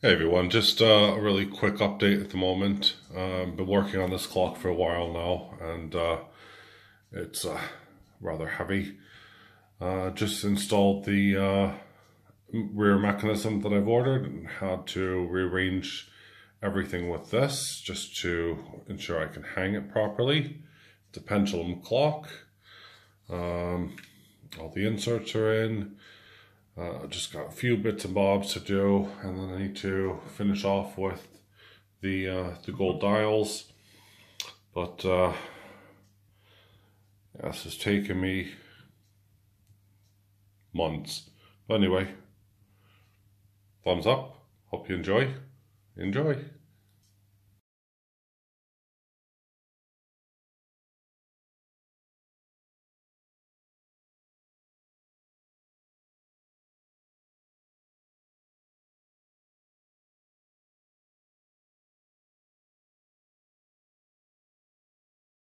Hey everyone, just a really quick update at the moment. Been working on this clock for a while now, and it's rather heavy. Just installed the rear mechanism that I've ordered and had to rearrange everything with this just to ensure I can hang it properly. It's a pendulum clock. All the inserts are in. Just got a few bits and bobs to do, and then I need to finish off with the gold dials. But yeah, this has taken me months. But anyway, thumbs up. Hope you enjoy. Enjoy.